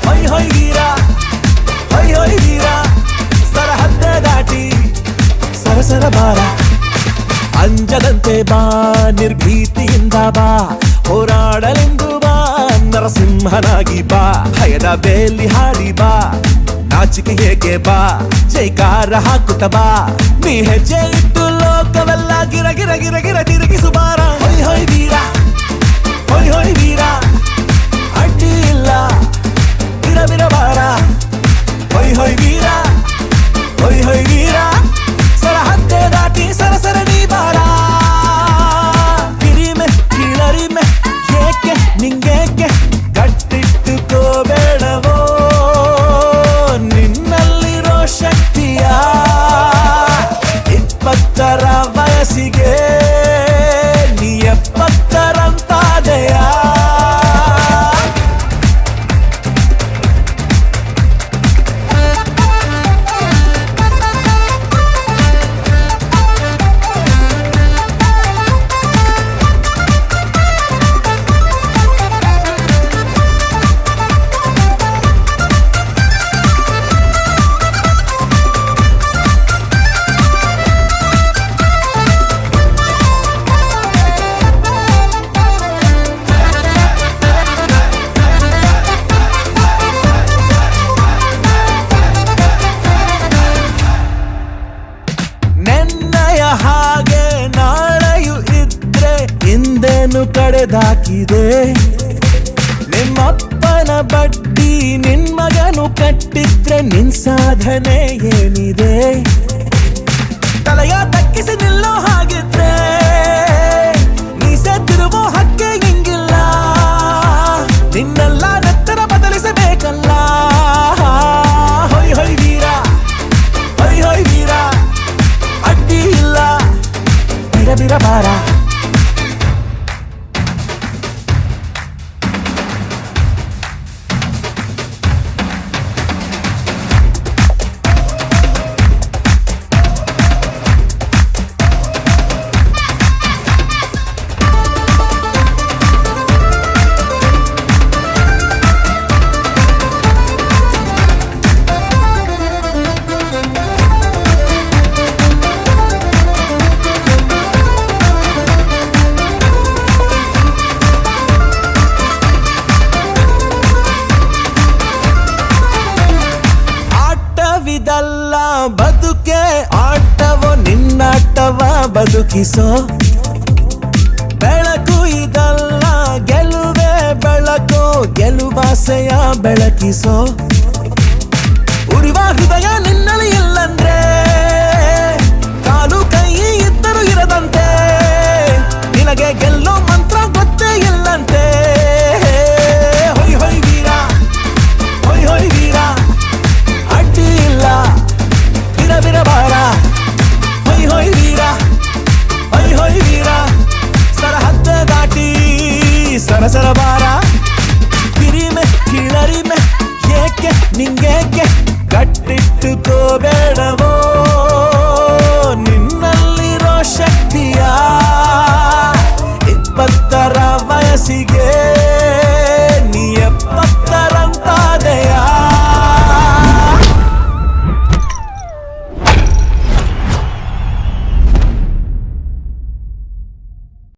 ಹೊಯ್ ಹೊಯ್ ವೀರ ಹೊಯ್ ಹೊಯ್ ವೀರ ಸರಹದ್ದೆ ದಾಟಿ ಸರಸರ ಬಾರ ಅಂಜದಂತೆ ಬಾ ನಿರ್ಭೀತಿಯಿಂದ ಬಾ ಹೋರಾಡಲೆಂದು ಬಾ ನರಸಿಂಹನಾಗಿ ಬಾ ಭಯದ ಬೇಲಿ ಹಾಡಿ ಬಾ ನಾಚಿಕೆ ಹೇಗೆ ಬಾ ಜೈಕಾರ ಹಾಕುತ್ತ ಬಾ ನೀ ಹೆಜ್ಜೆ ಇಟ್ಟು ಲೋಕವೆಲ್ಲ ಗಿರ ಗಿರ ಗಿರ ಗಿರ ತಿರುಗಿಸು ಬಾರ ಹೊಯ್ ಹೊಯ್ ವೀರ ಹೊಯ್ ಹೊಯ್ ವೀರ ಅಡ್ಡಿ ಇಲ್ಲ ಬಿರ ಬಿರ ಬಾರ ಹೊಯ್ ಹೊಯ್ ವೀರ ಹೊಯ್ ಹೊಯ್ ವೀರ ಸರಹದ್ದೆ ದಾಟಿ ಸರಸರಣಿ ಬಾರ ಕಿರಿಮೆ ಕೀಳರಿಮೆ ಏಕೆ ನಿಂಗೇಕೆ ಗಟ್ಟಿಟ್ಟುಕೋಬೇಡವೋ ನಿನ್ನಲ್ಲಿರೋ ಶಕ್ತಿಯ 20ರ ವಯಸ್ಸಿಗೆ ನೀ 70ರಂತಾದೆಯ ಹಾಗೆ ನಾಳೆಯು ಇದ್ರೆ ಹಿಂದೇನು ಕಡೆದಾಕಿದೆ ನಿಮ್ಮಪ್ಪನ ಬಡ್ಡಿ ನಿನ್ ಮಗನು ಕಟ್ಟಿದ್ರೆ ನಿನ್ ಸಾಧನೆ ಏನಿದೆ ತಲೆಯ ತಕ್ಕಿಸಿ ನಿಲ್ಲೋ ಹಾಗಿದ್ರೆ ಮೀಸೆ ತಿರುಗೋ ಹಕ್ಕೆ ಹಿಂಗಿಲ್ಲ ನಿನ್ನೆಲ್ಲ ನೆತ್ತರ ಬದಲಿಸಬೇಕಲ್ಲ ಹೊಯ್ ಹೊಯ್ ವೀರ ಹೊಯ್ ಹೊಯ್ ವೀರ ಅಡ್ಡಿ ಇಲ್ಲ ಬಿರ ಬಿರ ಬಾರ ಇದಲ್ಲ ಬದುಕೆ ಆಟವೋ ನಿನ್ನಾಟವ ಬದುಕಿಸೋ ಬೆಳಕು ಇದಲ್ಲ ಗೆಲುವೆ ಬೆಳಕು ಗೆಲುವಾಸೆಯ ಬೆಳಕಿಸೋ ಉರಿವ ಹೃದಯ ನಿನ್ನಲ್ಲಿ ಇಲ್ಲಂದ್ರೆ ಕಾಲು ಕೈ ಇದ್ದರೂ ಇರದಂತೆ ನಿನಗೆ ಗೆಲ್ಲೋ ಮಂತ್ರ ಗೊತ್ತೇ ಇಲ್ಲಂತೆ ಹೊಯ್ ಹೊಯ್ ವೀರ ಹೊಯ್ ಹೊಯ್ ವೀರ ಅಡ್ಡಿ ಇಲ್ಲ ಬಿರ ಬಿರ ಬಾರ ಹೊಯ್ ಹೊಯ್ ವೀರ ಹೊಯ್ ಹೊಯ್ ವೀರ ಸರಹದ್ದೆ ದಾಟಿ ಸರಸರ ಬಾರ ಕಿರಿಮೆ ಕೀಳರಿಮೆ ಏಕೆ ನಿಂಗೇಕೆ ಗಟ್ಟಿಟ್ಟುಕೋಬೇಡ